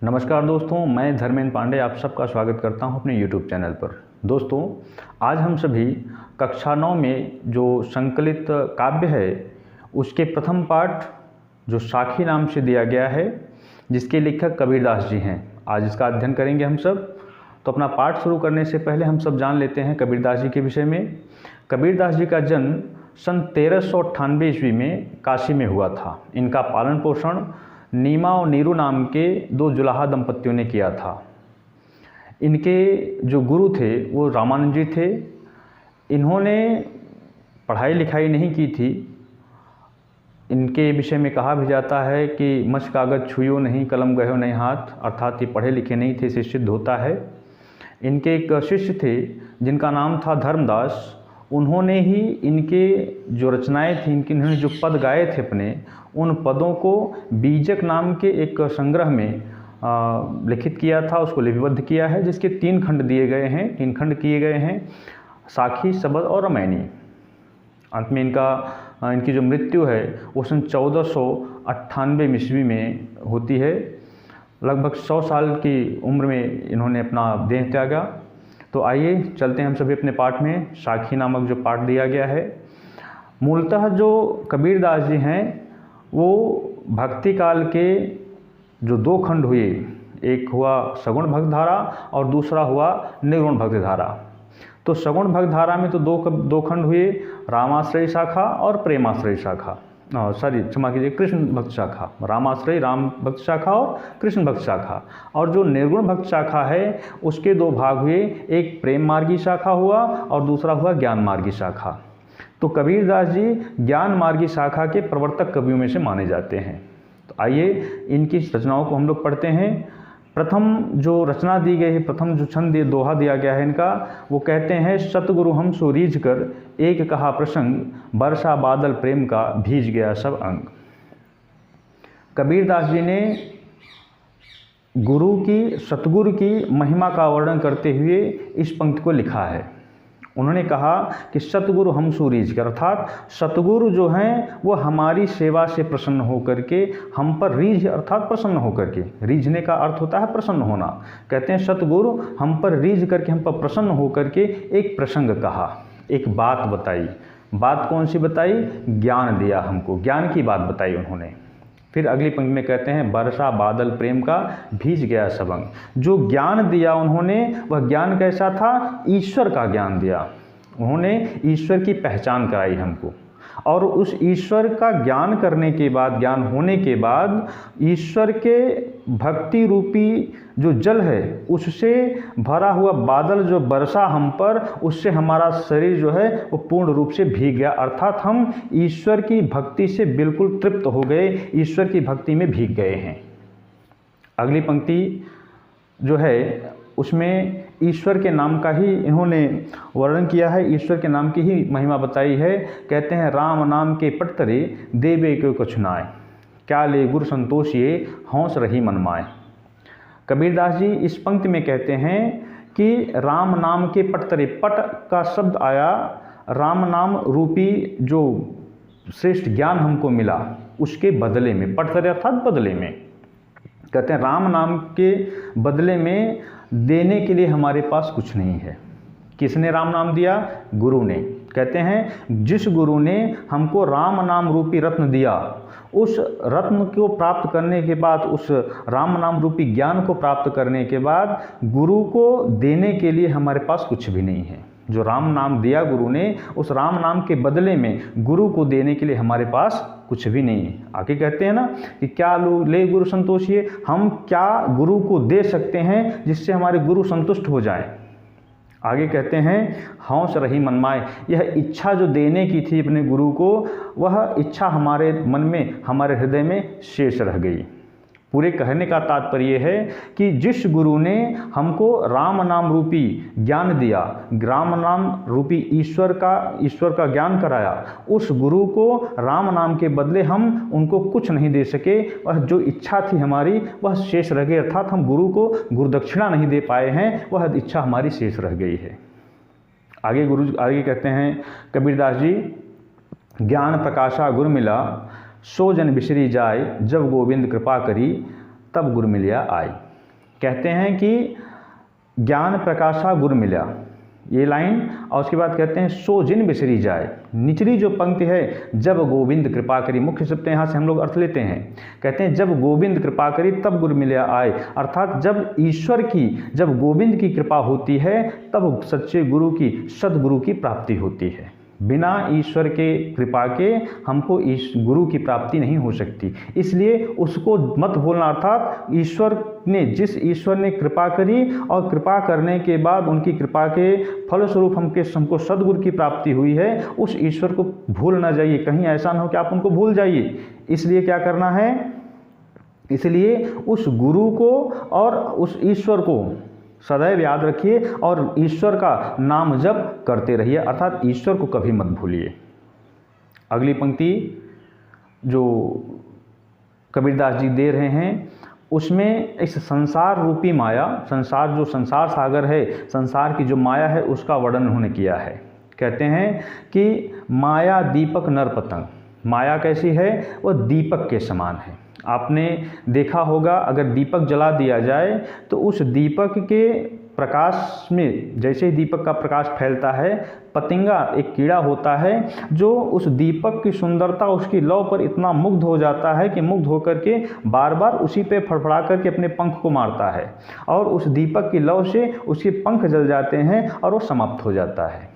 नमस्कार दोस्तों, मैं धर्मेंद्र पांडे आप सबका स्वागत करता हूं अपने YouTube चैनल पर। दोस्तों, आज हम सभी कक्षा 9 में जो संकलित काव्य है उसके प्रथम पाठ जो साखी नाम से दिया गया है, जिसके लेखक कबीरदास जी हैं, आज इसका अध्ययन करेंगे हम सब। तो अपना पाठ शुरू करने से पहले हम सब जान लेते हैं कबीरदास जी के विषय में। कबीरदास जी का जन्म सन 1398 ईस्वी में काशी में हुआ था। इनका पालन पोषण नीमा और नीरू नाम के दो जुलाहा दंपतियों ने किया था। इनके जो गुरु थे वो रामानंद जी थे। इन्होंने पढ़ाई लिखाई नहीं की थी। इनके विषय में कहा भी जाता है कि मछ कागज छुयो नहीं, कलम गयो नहीं हाथ, अर्थात ये पढ़े लिखे नहीं थे, इससे सिद्ध होता है। इनके एक शिष्य थे जिनका नाम था धर्मदास। उन्होंने ही इनके जो रचनाएं थी, इन्होंने जो पद गाए थे अपने, उन पदों को बीजक नाम के एक संग्रह में लिखित किया था, उसको लिपिबद्ध किया है, जिसके 3 खंड दिए गए हैं, 3 खंड किए गए हैं, साखी, सबद और रामायणी। अंत में इनकी जो मृत्यु है वो सन 1498 ईस्वी में होती है। लगभग 100 साल की उम्र में इन्होंने अपना देह त्यागा। तो आइए चलते हैं हम सभी अपने पाठ में। साखी नामक जो पाठ दिया गया है, मूलतः जो कबीरदास जी हैं वो भक्ति काल के जो 2 खंड हुए, एक हुआ सगुण भक्त धारा और दूसरा हुआ निर्गुण भक्ति धारा। तो सगुण भक्त धारा में तो दो खंड हुए, रामाश्रय शाखा और प्रेमाश्रय शाखा, क्षमा कीजिए, कृष्ण भक्त शाखा। रामाश्रय राम भक्त शाखा और कृष्ण भक्त शाखा। और जो निर्गुण भक्त शाखा है उसके 2 भाग हुए, एक प्रेम मार्गी शाखा हुआ और दूसरा हुआ ज्ञान मार्गी शाखा। तो कबीरदास जी ज्ञान मार्गी शाखा के प्रवर्तक कवियों में से माने जाते हैं। तो आइए इनकी रचनाओं को हम लोग पढ़ते हैं। प्रथम जो रचना दी गई है, प्रथम जो छंद दोहा दिया गया है इनका, वो कहते हैं, सतगुरु हम सो रीझ कर एक कहा प्रसंग, बरसा बादल प्रेम का भीज गया सब अंग। कबीरदास जी ने सतगुरु की महिमा का वर्णन करते हुए इस पंक्ति को लिखा है। उन्होंने कहा कि सतगुरु हम सो रीझ कर, अर्थात सतगुरु जो हैं वो हमारी सेवा से प्रसन्न होकर के हम पर रीझ, अर्थात प्रसन्न होकर के, रीझने का अर्थ होता है प्रसन्न होना। कहते हैं सतगुरु हम पर रीझ करके, हम पर प्रसन्न होकर के एक प्रसंग कहा, एक बात बताई। बात कौन सी बताई? ज्ञान दिया हमको, ज्ञान की बात बताई उन्होंने। फिर अगली पंक्ति में कहते हैं, बरसा बादल प्रेम का भीज गया सबंग। जो ज्ञान दिया उन्होंने, वह ज्ञान कैसा था? ईश्वर का ज्ञान दिया। उन्होंने ईश्वर की पहचान कराई हमको, और उस ईश्वर का ज्ञान करने के बाद, ज्ञान होने के बाद, ईश्वर के भक्ति रूपी जो जल है उससे भरा हुआ बादल जो बरसा हम पर, उससे हमारा शरीर जो है वो पूर्ण रूप से भीग गया। अर्थात हम ईश्वर की भक्ति से बिल्कुल तृप्त हो गए, ईश्वर की भक्ति में भीग गए हैं। अगली पंक्ति जो है उसमें ईश्वर के नाम का ही इन्होंने वर्णन किया है, ईश्वर के नाम की ही महिमा बताई है। कहते हैं, राम नाम के पटतरे देवे को कुछ नाय, क्या ले गुरु संतोष ये हौस रही मन माय। कबीरदास जी इस पंक्ति में कहते हैं कि राम नाम के पटतरे, पट का शब्द आया, राम नाम रूपी जो श्रेष्ठ ज्ञान हमको मिला उसके बदले में, पटतरे अर्थात बदले में। कहते हैं राम नाम के बदले में देने के लिए हमारे पास कुछ नहीं है। किसने राम नाम दिया? गुरु ने। कहते हैं जिस गुरु ने हमको राम नाम रूपी रत्न दिया, उस रत्न को प्राप्त करने के बाद, उस राम नाम रूपी ज्ञान को प्राप्त करने के बाद, गुरु को देने के लिए हमारे पास कुछ भी नहीं है। जो राम नाम दिया गुरु ने, उस राम नाम के बदले में गुरु को देने के लिए हमारे पास कुछ भी नहीं है। आगे कहते हैं ना कि क्या ले गुरु संतोष ये, हम क्या गुरु को दे सकते हैं जिससे हमारे गुरु संतुष्ट हो जाए। आगे कहते हैं, हौस रही मनमाए, यह इच्छा जो देने की थी अपने गुरु को, वह इच्छा हमारे मन में, हमारे हृदय में शेष रह गई। पूरे कहने का तात्पर्य है कि जिस गुरु ने हमको राम नाम रूपी ज्ञान दिया, राम नाम रूपी ईश्वर का ज्ञान कराया, उस गुरु को राम नाम के बदले हम उनको कुछ नहीं दे सके। वह जो इच्छा थी हमारी वह शेष रह गई, अर्थात हम गुरु को गुरुदक्षिणा नहीं दे पाए हैं, वह इच्छा हमारी शेष रह गई है। आगे कहते हैं कबीरदास जी, ज्ञान प्रकाशा गुर मिला, सो जन बिसरी जाय, जब गोविंद कृपा करी, तब गुर मिलिया आई। कहते हैं कि ज्ञान प्रकाशा गुर मिला, ये लाइन, और उसके बाद कहते हैं सो जिन बिसरी जाए। निचली जो पंक्ति है, जब गोविंद कृपा करी, मुख्य शब्द यहाँ से हम लोग अर्थ लेते हैं। कहते हैं जब गोविंद कृपा करी तब गुर मिला आए, अर्थात जब ईश्वर की, जब गोविंद की कृपा होती है तब सच्चे गुरु की, सदगुरु की प्राप्ति होती है। बिना ईश्वर के कृपा के हमको इस गुरु की प्राप्ति नहीं हो सकती। इसलिए उसको मत भूलना, अर्थात ईश्वर ने, जिस ईश्वर ने कृपा करी और कृपा करने के बाद उनकी कृपा के फलस्वरूप हमको सदगुरु की प्राप्ति हुई है, उस ईश्वर को भूल ना जाइए। कहीं ऐसा ना हो कि आप उनको भूल जाइए। इसलिए क्या करना है, इसलिए उस गुरु को और उस ईश्वर को सदैव याद रखिए और ईश्वर का नाम जप करते रहिए, अर्थात ईश्वर को कभी मत भूलिए। अगली पंक्ति जो कबीरदास जी दे रहे हैं उसमें इस संसार रूपी माया, संसार जो संसार सागर है, संसार की जो माया है उसका वर्णन उन्होंने किया है। कहते हैं कि माया दीपक नर पतंग, माया कैसी है, वह दीपक के समान है। आपने देखा होगा अगर दीपक जला दिया जाए तो उस दीपक के प्रकाश में, जैसे ही दीपक का प्रकाश फैलता है, पतंगा एक कीड़ा होता है जो उस दीपक की सुंदरता, उसकी लौ पर इतना मुग्ध हो जाता है कि मुग्ध होकर के बार बार उसी पे फड़फड़ा करके अपने पंख को मारता है और उस दीपक की लौ से उसके पंख जल जाते हैं और वो समाप्त हो जाता है।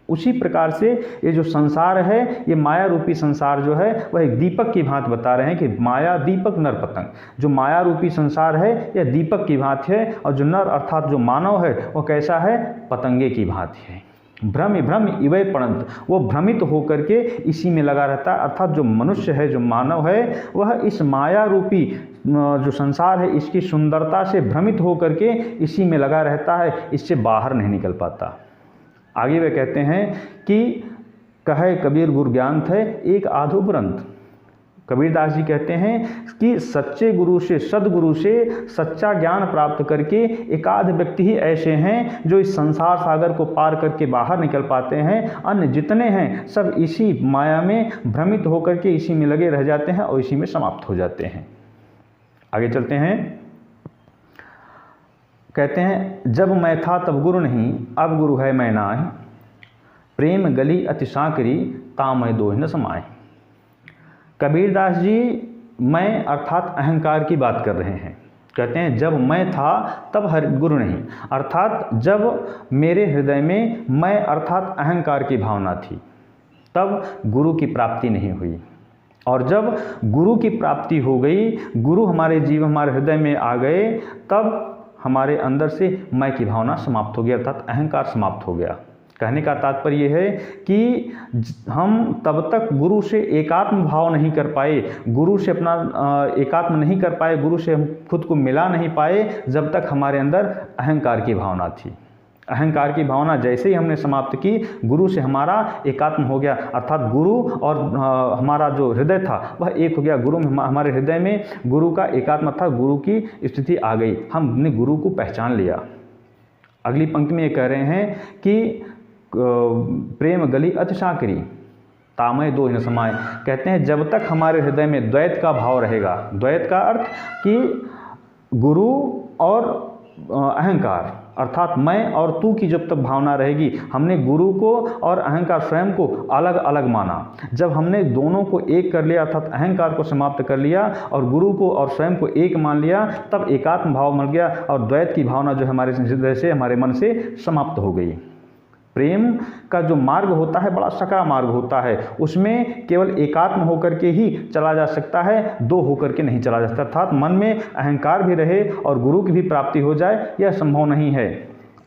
उसी प्रकार से ये जो संसार है, ये माया रूपी संसार जो है वह एक दीपक की भांति बता रहे हैं कि माया दीपक नर पतंग, जो माया रूपी संसार है यह दीपक की भांति है और जो नर अर्थात जो मानव है वह कैसा है, पतंगे की भांति है। भ्रम भ्रम इवै पड़ंत, वो भ्रमित होकर के इसी में लगा रहता है, अर्थात जो मनुष्य है, जो मानव है, वह इस माया रूपी जो संसार है इसकी सुंदरता से भ्रमित होकर के इसी में लगा रहता है, इससे बाहर नहीं निकल पाता। आगे वे कहते हैं कि कहे कबीर गुरु ज्ञान थे एक आधो ग्रंथ। कबीरदास जी कहते हैं कि सच्चे गुरु से, सदगुरु से सच्चा ज्ञान प्राप्त करके एकाध व्यक्ति ही ऐसे हैं जो इस संसार सागर को पार करके बाहर निकल पाते हैं। अन्य जितने हैं सब इसी माया में भ्रमित होकर के इसी में लगे रह जाते हैं और इसी में समाप्त हो जाते हैं। आगे चलते हैं। कहते हैं जब मैं था तब गुरु नहीं, अब गुरु है मैं नाहि, प्रेम गली अति सांकरी तामय दोहि न समाए। कबीरदास जी मैं अर्थात अहंकार की बात कर रहे हैं। कहते हैं जब मैं था तब हर गुरु नहीं, अर्थात जब मेरे हृदय में मैं अर्थात अहंकार की भावना थी तब गुरु की प्राप्ति नहीं हुई, और जब गुरु की प्राप्ति हो गई, गुरु हमारे जीवन हमारे हृदय में आ गए, तब हमारे अंदर से मैं की भावना समाप्त हो गई, अर्थात अहंकार समाप्त हो गया। कहने का तात्पर्य यह है कि हम तब तक गुरु से एकात्म भाव नहीं कर पाए, गुरु से अपना एकात्म नहीं कर पाए, गुरु से हम खुद को मिला नहीं पाए जब तक हमारे अंदर अहंकार की भावना थी। अहंकार की भावना जैसे ही हमने समाप्त की, गुरु से हमारा एकात्म हो गया, अर्थात गुरु और हमारा जो हृदय था वह एक हो गया। गुरु में हमारे हृदय में गुरु का एकात्म था, गुरु की स्थिति आ गई, हमने गुरु को पहचान लिया। अगली पंक्ति में ये कह रहे हैं कि प्रेम गली अति सांकरी तामय दोहि न समाए। कहते हैं जब तक हमारे हृदय में द्वैत का भाव रहेगा, द्वैत का अर्थ कि गुरु और अहंकार अर्थात मैं और तू की जब तक भावना रहेगी, हमने गुरु को और अहंकार स्वयं को अलग अलग माना। जब हमने दोनों को एक कर लिया अर्थात अहंकार को समाप्त कर लिया और गुरु को और स्वयं को एक मान लिया, तब एकात्म भाव मिल गया और द्वैत की भावना जो हमारे हृदय से, हमारे मन से समाप्त हो गई। प्रेम का जो मार्ग होता है बड़ा सकरा मार्ग होता है, उसमें केवल एकात्म होकर के ही चला जा सकता है, दो होकर के नहीं चला जा सकता। अर्थात मन में अहंकार भी रहे और गुरु की भी प्राप्ति हो जाए, यह संभव नहीं है।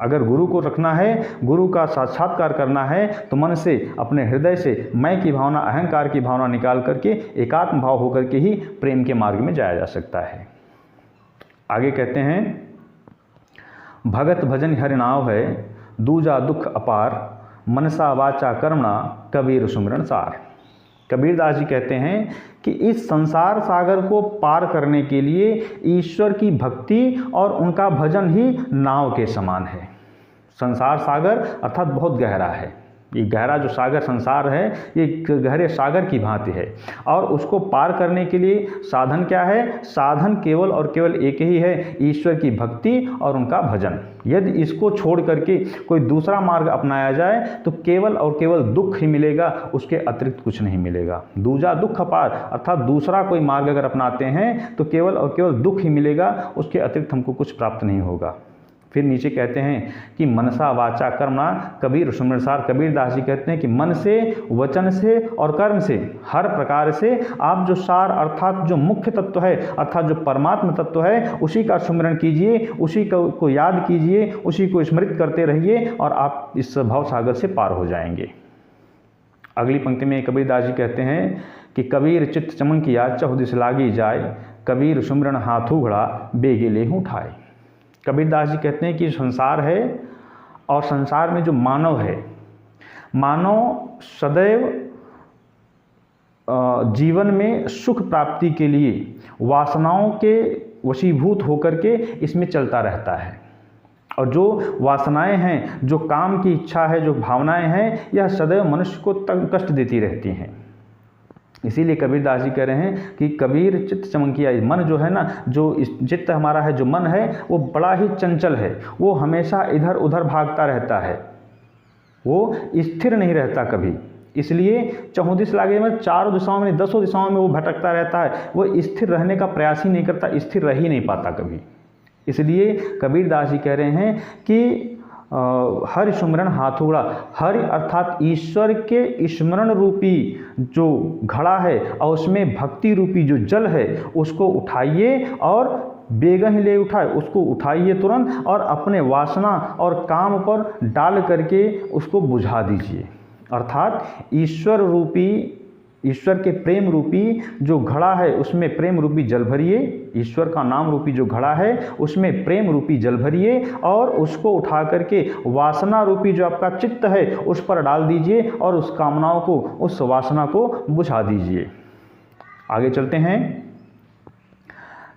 अगर गुरु को रखना है, गुरु का साक्षात्कार करना है, तो मन से, अपने हृदय से मैं की भावना, अहंकार की भावना निकाल करके एकात्म भाव होकर के ही प्रेम के मार्ग में जाया जा सकता है। आगे कहते हैं भगत भजन हरिनाव है दूजा दुख अपार, मनसा वाचा कर्मणा कबीर सुमिरन सार। कबीरदास जी कहते हैं कि इस संसार सागर को पार करने के लिए ईश्वर की भक्ति और उनका भजन ही नाव के समान है। संसार सागर अर्थात बहुत गहरा है, ये गहरा जो सागर संसार है ये गहरे सागर की भांति है, और उसको पार करने के लिए साधन क्या है? साधन केवल और केवल एक ही है, ईश्वर की भक्ति और उनका भजन। यदि इसको छोड़ करके कोई दूसरा मार्ग अपनाया जाए तो केवल और केवल दुख ही मिलेगा, उसके अतिरिक्त कुछ नहीं मिलेगा। दूजा दुख अपार, अर्थात दूसरा कोई मार्ग अगर अपनाते हैं तो केवल और केवल दुख ही मिलेगा, उसके अतिरिक्त हमको कुछ प्राप्त नहीं होगा। फिर नीचे कहते हैं कि मनसा वाचा कर्मणा कबीर सुमरसार, कबीर दास जी कहते हैं कि मन से, वचन से और कर्म से, हर प्रकार से आप जो सार अर्थात जो मुख्य तत्व है, अर्थात जो परमात्म तत्व है, उसी का सुमिरन कीजिए, उसी को याद कीजिए, उसी को स्मृत करते रहिए और आप इस भव सागर से पार हो जाएंगे। अगली पंक्ति में कबीर दास जी कहते हैं कि कबीर चित्त चमन किया चहु दिस लागी जाए, कबीर सुमिरन हाथू घड़ा बेगे लेहूं ठाए। कबीर दास जी कहते हैं कि संसार है और संसार में जो मानव है, मानव सदैव जीवन में सुख प्राप्ति के लिए वासनाओं के वशीभूत होकर के इसमें चलता रहता है, और जो वासनाएं हैं, जो काम की इच्छा है, जो भावनाएं हैं, यह सदैव मनुष्य को कष्ट देती रहती हैं। इसीलिए कबीर दास जी कह रहे हैं कि कबीर चित्त चमकिया, मन जो है ना, जो चित्त हमारा है, जो मन है, वो बड़ा ही चंचल है, वो हमेशा इधर उधर भागता रहता है, वो स्थिर नहीं रहता कभी। इसलिए चहुँ दिस लागे में, चारों दिशाओं में, 10 दिशाओं में वो भटकता रहता है, वो स्थिर रहने का प्रयास ही नहीं करता, स्थिर रह ही नहीं पाता कभी। इसलिए कबीर दास जी कह रहे हैं कि हरि सुमरन हाथोड़ा, हरि अर्थात ईश्वर के स्मरण रूपी जो घड़ा है और उसमें भक्ति रूपी जो जल है, उसको उठाइए और बेगा ही ले उठाए, उसको उठाइए तुरंत और अपने वासना और काम पर डाल करके उसको बुझा दीजिए। अर्थात ईश्वर के प्रेम रूपी जो घड़ा है उसमें प्रेम रूपी जल भरिए, ईश्वर का नाम रूपी जो घड़ा है उसमें प्रेम रूपी जल भरिए और उसको उठा करके वासना रूपी जो आपका चित्त है उस पर डाल दीजिए और उस कामनाओं को, उस वासना को बुझा दीजिए। आगे चलते हैं,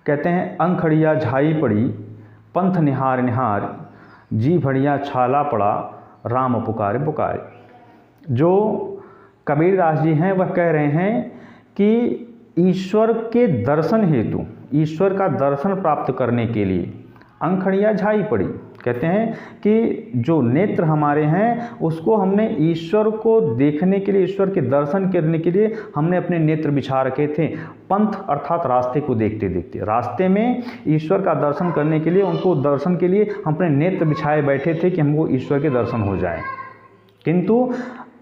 कहते हैं अंखड़िया झाई पड़ी पंथ निहार निहार, जी भड़िया छाला पड़ा राम पुकारे पुकारे। जो कबीर दास जी हैं वह कह रहे हैं कि ईश्वर के दर्शन हेतु, ईश्वर का दर्शन प्राप्त करने के लिए अंखड़िया झाई पड़ी। कहते हैं कि जो नेत्र हमारे हैं उसको हमने ईश्वर को देखने के लिए, ईश्वर के दर्शन करने के लिए हमने अपने नेत्र बिछा रखे थे। पंथ अर्थात रास्ते को देखते देखते, रास्ते में ईश्वर का दर्शन करने के लिए, उनको दर्शन के लिए हम अपने नेत्र बिछाए बैठे थे कि हमको ईश्वर के दर्शन हो जाए, किंतु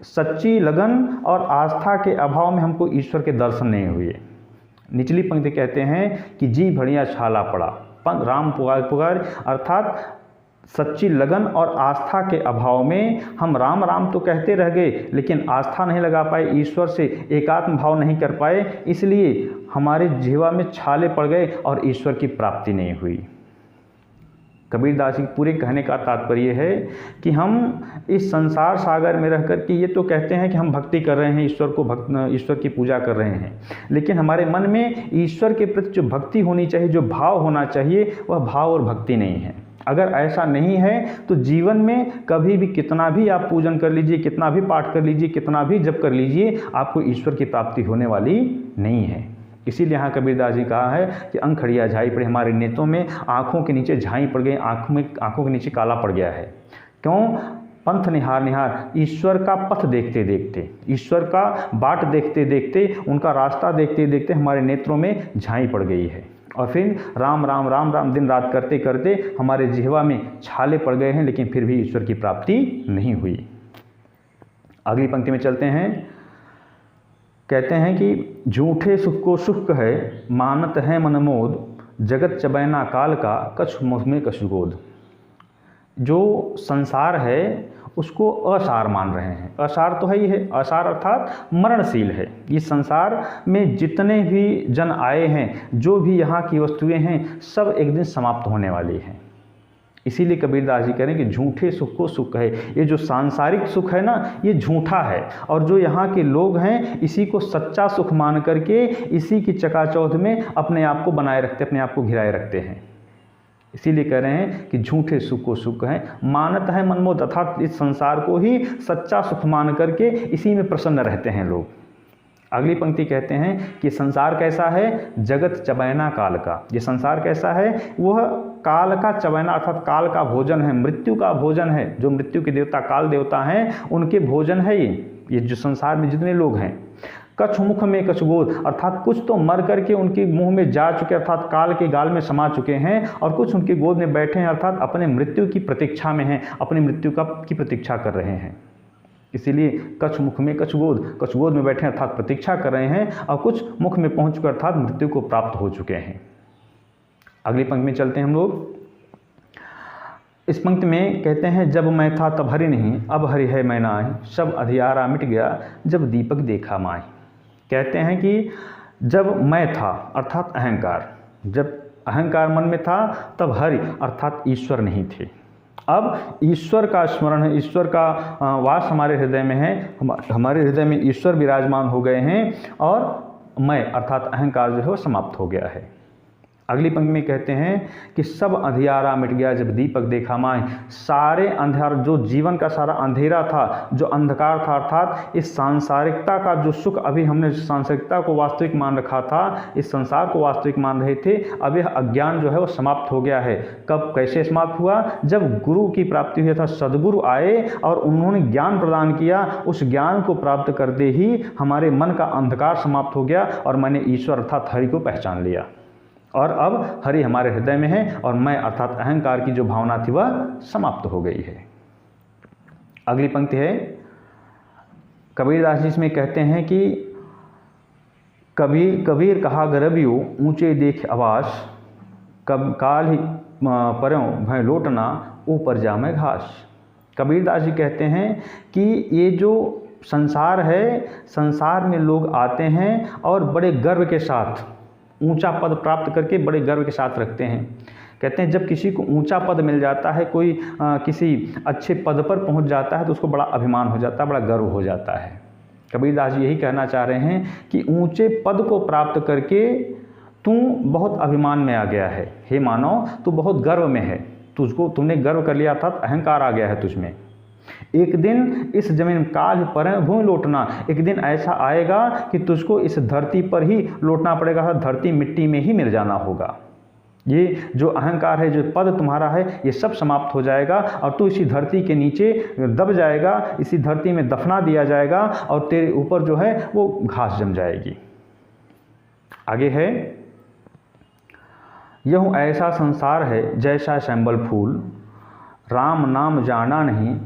सच्ची लगन और आस्था के अभाव में हमको ईश्वर के दर्शन नहीं हुए। निचली पंक्ति कहते हैं कि जी भड़िया छाला पड़ा, राम पुकार पुकार, अर्थात सच्ची लगन और आस्था के अभाव में हम राम राम तो कहते रह गए लेकिन आस्था नहीं लगा पाए, ईश्वर से एकात्म भाव नहीं कर पाए, इसलिए हमारे जीवा में छाले पड़ गए और ईश्वर की प्राप्ति नहीं हुई। कबीर दास जी पूरे कहने का तात्पर्य है कि हम इस संसार सागर में रह कर के ये तो कहते हैं कि हम भक्ति कर रहे हैं, ईश्वर की पूजा कर रहे हैं, लेकिन हमारे मन में ईश्वर के प्रति जो भक्ति होनी चाहिए, जो भाव होना चाहिए, वह भाव और भक्ति नहीं है। अगर ऐसा नहीं है तो जीवन में कभी भी कितना भी आप पूजन कर लीजिए, कितना भी पाठ कर लीजिए, कितना भी जप कर लीजिए, आपको ईश्वर की प्राप्ति होने वाली नहीं है। इसीलिए यहाँ कबीरदास जी कहा है कि अंखड़िया झाई पड़ी, हमारे नेत्रों में आँखों के नीचे झाई पड़ गई, आँखों के नीचे काला पड़ गया है। क्यों? पंथ निहार निहार, ईश्वर का पथ देखते देखते, ईश्वर का बाट देखते देखते, उनका रास्ता देखते देखते हमारे नेत्रों में झाई पड़ गई है, और फिर राम राम राम राम दिन रात करते करते हमारे जिह्वा में छाले पड़ गए हैं, लेकिन फिर भी ईश्वर की प्राप्ति नहीं हुई। अगली पंक्ति में चलते हैं, कहते हैं कि झूठे सुख को सुख कहे मानत है मनमोद, जगत चबैना काल का कछु मुँह में कछुगोद। जो संसार है उसको असार मान रहे हैं। असार तो है ही है, असार अर्थात मरणशील है। इस संसार में जितने भी जन आए हैं, जो भी यहाँ की वस्तुएं हैं, सब एक दिन समाप्त होने वाली हैं। इसीलिए कबीरदास जी कह रहे हैं कि झूठे सुख को सुख है। ये जो सांसारिक सुख है ना, ये झूठा है, और जो यहाँ के लोग हैं इसी को सच्चा सुख मान करके इसी की चकाचौंध में अपने आप को बनाए रखते, अपने आप को घिराए रखते हैं। इसीलिए कह रहे हैं कि झूठे सुख को सुख है, मानत है मनमोद, अर्थात इस संसार को ही सच्चा सुख मान करके इसी में प्रसन्न रहते हैं लोग। अगली पंक्ति कहते हैं कि संसार कैसा है, जगत चबैना काल का। ये संसार कैसा है, वह काल का चबैना अर्थात काल का भोजन है, मृत्यु का भोजन है। जो मृत्यु के देवता काल देवता हैं उनके भोजन है ये जो संसार में जितने लोग हैं। कछ मुख में कछ गोद, अर्थात कुछ तो मर करके उनके मुंह में जा चुके अर्थात काल के गाल में समा चुके हैं, और कुछ उनकी गोद में बैठे हैं अर्थात अपने मृत्यु की प्रतीक्षा में हैं, अपनी मृत्यु की प्रतीक्षा कर रहे हैं। इसीलिए कछ मुख में कछ गोद में बैठे अर्थात प्रतीक्षा कर रहे हैं, और कुछ मुख में पहुंच चुके अर्थात मृत्यु को प्राप्त हो चुके हैं। अगली पंक्ति में चलते हैं हम लोग। इस पंक्ति में कहते हैं, जब मैं था तब हरि नहीं, अब हरि है मैं नाहि, सब अंधियारा मिट गया जब दीपक देखा माहि। कहते हैं कि जब मैं था अर्थात अहंकार, जब अहंकार मन में था तब हरि अर्थात ईश्वर नहीं थे। अब ईश्वर का स्मरण है, ईश्वर का वास हमारे हृदय में है, हमारे हृदय में ईश्वर विराजमान हो गए हैं, और मैं अर्थात अहंकार जो है वो समाप्त हो गया है। अगली पंक्ति में कहते हैं कि सब अंधियारा मिट गया जब दीपक देखा माहि। सारे अंधेरा, जो जीवन का सारा अंधेरा था, जो अंधकार था, अर्थात इस सांसारिकता का जो सुख, अभी हमने सांसारिकता को वास्तविक मान रखा था, इस संसार को वास्तविक मान रहे थे, अब यह अज्ञान जो है वो समाप्त हो गया है। कब, कैसे समाप्त हुआ, जब गुरु की प्राप्ति हुई था, सदगुरु आए और उन्होंने ज्ञान प्रदान किया। उस ज्ञान को प्राप्त करते ही हमारे मन का अंधकार समाप्त हो गया, और मैंने ईश्वर अर्थात हरि को पहचान लिया, और अब हरि हमारे हृदय में है, और मैं अर्थात अहंकार की जो भावना थी वह समाप्त हो गई है। अगली पंक्ति है, कबीरदास जी इसमें कहते हैं कि कबीर कहा गरबियो ऊंचे देख आवास, कब काल ही पर्यों भय लोटना ऊपर जामे घास। कबीरदास जी कहते हैं कि ये जो संसार है, संसार में लोग आते हैं और बड़े गर्व के साथ ऊंचा पद प्राप्त करके बड़े गर्व के साथ रखते हैं। कहते हैं जब किसी को ऊंचा पद मिल जाता है, कोई किसी अच्छे पद पर पहुंच जाता है, तो उसको बड़ा अभिमान हो जाता है, बड़ा गर्व हो जाता है। कबीरदास जी यही कहना चाह रहे हैं कि ऊंचे पद को प्राप्त करके तू बहुत अभिमान में आ गया है, हे मानव तू बहुत गर्व में है, तुमने गर्व कर लिया अर्थात अहंकार आ गया है तुझमें। एक दिन इस जमीन काल पर भूमि लौटना, एक दिन ऐसा आएगा कि तुझको इस धरती पर ही लौटना पड़ेगा, धरती मिट्टी में ही मिल जाना होगा। ये जो अहंकार है, जो पद तुम्हारा है, ये सब समाप्त हो जाएगा, और तू इसी धरती के नीचे दब जाएगा, इसी धरती में दफना दिया जाएगा, और तेरे ऊपर जो है वो घास जम जाएगी। आगे है, यह ऐसा संसार है जैसा सैंबल फूल, राम नाम जाना नहीं,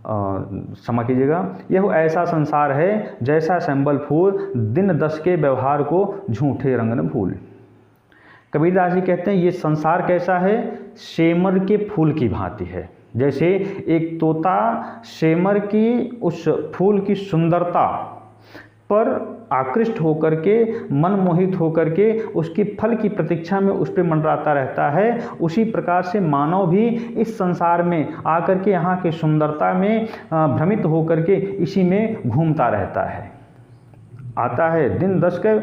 क्षमा कीजिएगा, यह ऐसा संसार है जैसा सैंबल फूल, दिन दस के व्यवहार को झूठे रंग न भूल। कबीरदास जी कहते हैं ये संसार कैसा है, सेमर के फूल की भांति है। जैसे एक तोता सेमर की उस फूल की सुंदरता पर आकृष्ट होकर के, मनमोहित होकर के उसकी फल की प्रतीक्षा में उस पर मंडराता रहता है, उसी प्रकार से मानव भी इस संसार में आकर के यहाँ की सुंदरता में भ्रमित होकर के इसी में घूमता रहता है। आता है दिन दस के,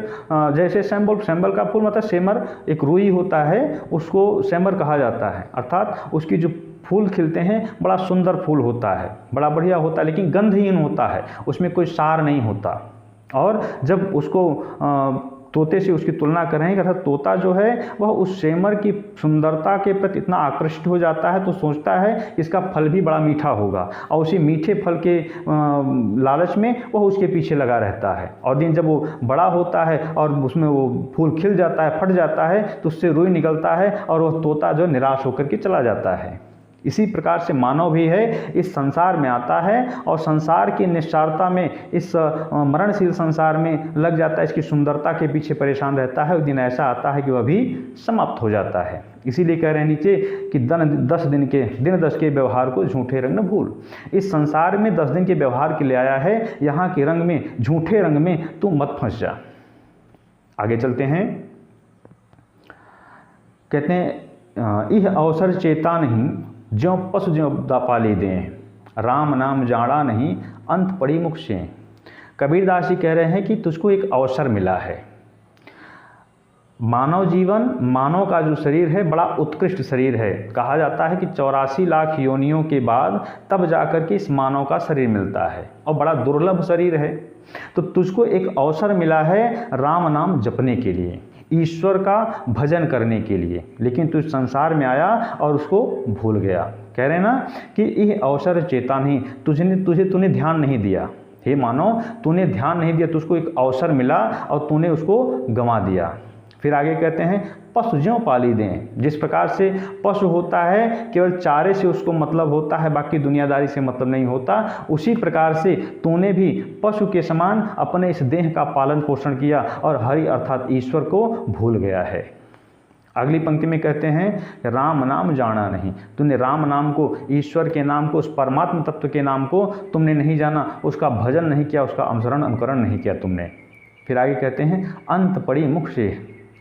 जैसे सैंबल का फूल मतलब सेमर, एक रुई होता है, उसको सेमर कहा जाता है, अर्थात उसकी जो फूल खिलते हैं बड़ा सुंदर फूल होता है, बड़ा बढ़िया होता है, लेकिन गंधहीन होता है, उसमें कोई सार नहीं होता। और जब उसको तोते से उसकी तुलना करेंगे, अर्थात तोता जो है वह उस सेमर की सुंदरता के प्रति इतना आकृष्ट हो जाता है, तो सोचता है इसका फल भी बड़ा मीठा होगा, और उसी मीठे फल के लालच में वह उसके पीछे लगा रहता है। और दिन जब वो बड़ा होता है और उसमें वो फूल खिल जाता है, फट जाता है, तो उससे रुई निकलता है, और वह तोता जो निराश होकर के चला जाता है। इसी प्रकार से मानव भी है, इस संसार में आता है और संसार की निस्सारता में, इस मरणशील संसार में लग जाता है, इसकी सुंदरता के पीछे परेशान रहता है। एक दिन ऐसा आता है कि वह भी समाप्त हो जाता है। इसीलिए कह रहे हैं नीचे कि दिन दस के व्यवहार को झूठे रंग न भूल। इस संसार में 10 दिन के व्यवहार के लिए आया है, यहाँ के रंग में, झूठे रंग में तू मत फंस जा। आगे चलते हैं, कहते हैं यह अवसर चेता नहीं, ज्यों पशु ज्यों पाली दें, राम नाम जाड़ा नहीं, अंत पड़ी मुख से। कबीरदास जी कह रहे हैं कि तुझको एक अवसर मिला है, मानव जीवन, मानव का जो शरीर है बड़ा उत्कृष्ट शरीर है। कहा जाता है कि 84 लाख योनियों के बाद तब जाकर के इस मानव का शरीर मिलता है और बड़ा दुर्लभ शरीर है। तो तुझको एक अवसर मिला है राम नाम जपने के लिए, ईश्वर का भजन करने के लिए, लेकिन तू संसार में आया और उसको भूल गया। कह रहे ना कि यह अवसर चेता नहीं, तूने ध्यान नहीं दिया। हे मानव, तूने ध्यान नहीं दिया, तुझको एक अवसर मिला और तूने उसको गंवा दिया। फिर आगे कहते हैं पशु ज्यों पाली दें। जिस प्रकार से पशु होता है केवल चारे से उसको मतलब होता है, बाकी दुनियादारी से मतलब नहीं होता, उसी प्रकार से तूने भी पशु के समान अपने इस देह का पालन पोषण किया और हरि अर्थात ईश्वर को भूल गया है। अगली पंक्ति में कहते हैं राम नाम जाना नहीं। तूने राम नाम को, ईश्वर के नाम को, उस परमात्म तत्व के नाम को तुमने नहीं जाना, उसका भजन नहीं किया, उसका अनुकरण नहीं किया तुमने। फिर आगे कहते हैं अंत पड़ी मुख से।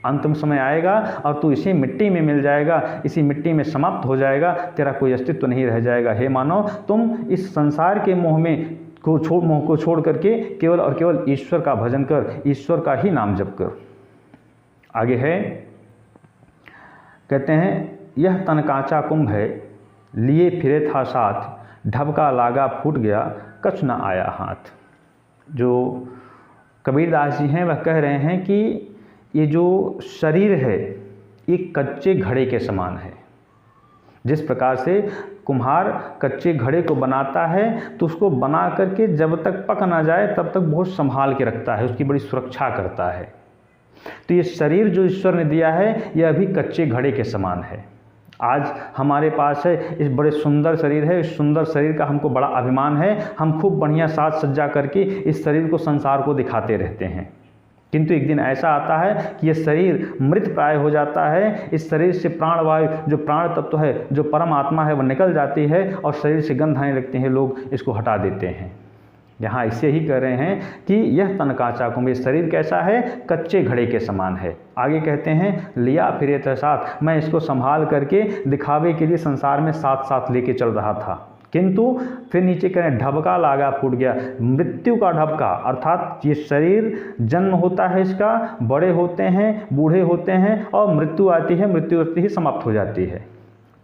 अंतिम समय आएगा और तू इसी मिट्टी में मिल जाएगा, इसी मिट्टी में समाप्त हो जाएगा, तेरा कोई अस्तित्व नहीं रह जाएगा। हे मानव, तुम इस संसार के मोह को छोड़ करके केवल और केवल ईश्वर का भजन कर, ईश्वर का ही नाम जप कर। आगे है, कहते हैं यह तन कांचा कुंभ है, लिए फिरे था साथ, ढबका लागा फूट गया, कछ न आया हाथ। जो कबीरदास जी हैं वह कह रहे हैं कि ये जो शरीर है ये कच्चे घड़े के समान है। जिस प्रकार से कुम्हार कच्चे घड़े को बनाता है तो उसको बना करके जब तक पक ना जाए तब तक बहुत संभाल के रखता है, उसकी बड़ी सुरक्षा करता है। तो ये शरीर जो ईश्वर ने दिया है यह अभी कच्चे घड़े के समान है। आज हमारे पास है, इस बड़े सुंदर शरीर है, इस सुंदर शरीर का हमको बड़ा अभिमान है, हम खूब बढ़िया साज सज्जा करके इस शरीर को संसार को दिखाते रहते हैं। किंतु एक दिन ऐसा आता है कि यह शरीर मृत प्राय हो जाता है, इस शरीर से प्राणवायु, जो प्राण तत्व है, जो परम आत्मा है, वह निकल जाती है और शरीर से गंध आने लगते हैं, लोग इसको हटा देते हैं। यहाँ इससे ही कह रहे हैं कि यह तन कांचा कुंभ, ये शरीर कैसा है, कच्चे घड़े के समान है। आगे कहते हैं लिया फिरे था साथ, मैं इसको संभाल करके दिखावे के लिए संसार में साथ साथ लेके चल रहा था, किंतु फिर नीचे कह रहे हैं ढबका लागा फूट गया। मृत्यु का ढबका, अर्थात ये शरीर जन्म होता है, इसका बड़े होते हैं, बूढ़े होते हैं और मृत्यु आती है, मृत्यु आती ही समाप्त हो जाती है।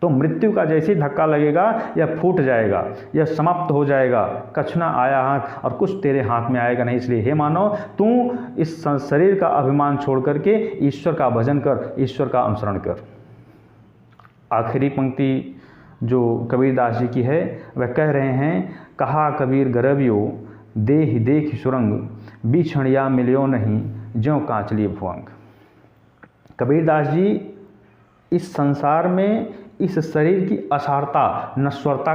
तो मृत्यु का जैसे ही धक्का लगेगा यह फूट जाएगा, यह समाप्त हो जाएगा, कछ ना आया हाथ, और कुछ तेरे हाथ में आएगा नहीं। इसलिए हे मानव, तू इस शरीर का अभिमान छोड़ करके ईश्वर का भजन कर, ईश्वर का अनुसरण कर। आखिरी पंक्ति जो कबीरदास जी की है वह कह रहे हैं कहा कबीर गरबियो, देह देख सुरंग, बिछड़िया मिलियो नहीं, ज्यों कांचली भुवंग। कबीरदास जी इस संसार में इस शरीर की असारता, नश्वरता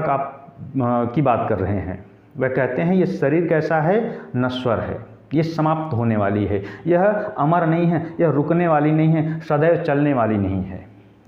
की बात कर रहे हैं। वह कहते हैं ये शरीर कैसा है, नश्वर है, ये समाप्त होने वाली है, यह अमर नहीं है, यह रुकने वाली नहीं है, सदैव चलने वाली नहीं है।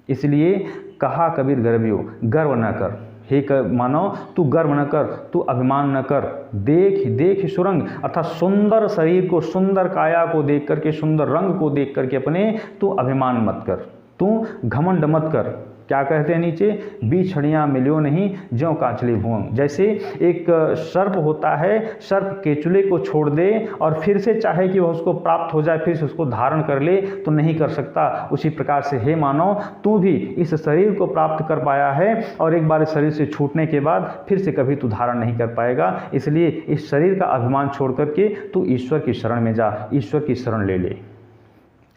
इसलिए कहा कबीर गर्वियो, गर्व न कर, हे मानव तू गर्व न कर, तू अभिमान न कर, देख देख सुरंग, अर्थात सुंदर शरीर को, सुंदर काया को देख करके, सुंदर रंग को देख करके अपने तू अभिमान मत कर, तू घमंड मत कर। क्या कहते हैं नीचे, बिछड़ियाँ मिलियो नहीं, ज्यों कांचली भुवंग। जैसे एक सर्प होता है, सर्प केचुले को छोड़ दे और फिर से चाहे कि वह उसको प्राप्त हो जाए, फिर से उसको धारण कर ले तो नहीं कर सकता। उसी प्रकार से हे मानव, तू भी इस शरीर को प्राप्त कर पाया है और एक बार इस शरीर से छूटने के बाद फिर से कभी तू धारण नहीं कर पाएगा। इसलिए इस शरीर का अभिमान छोड़ करके तू ईश्वर की शरण में जा, ईश्वर की शरण ले ले।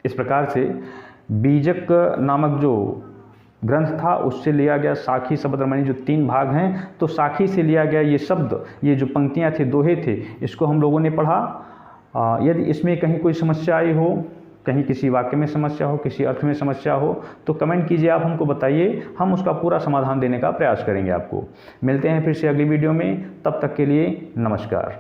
इस प्रकार से बीजक नामक जो ग्रंथ था उससे लिया गया साखी शब्दमणि, जो 3 भाग हैं, तो साखी से लिया गया ये शब्द, ये जो पंक्तियां थे, दोहे थे, इसको हम लोगों ने पढ़ा। यदि इसमें कहीं कोई समस्या आई हो, कहीं किसी वाक्य में समस्या हो, किसी अर्थ में समस्या हो, तो कमेंट कीजिए, आप हमको बताइए, हम उसका पूरा समाधान देने का प्रयास करेंगे आपको। मिलते हैं फिर से अगली वीडियो में, तब तक के लिए नमस्कार।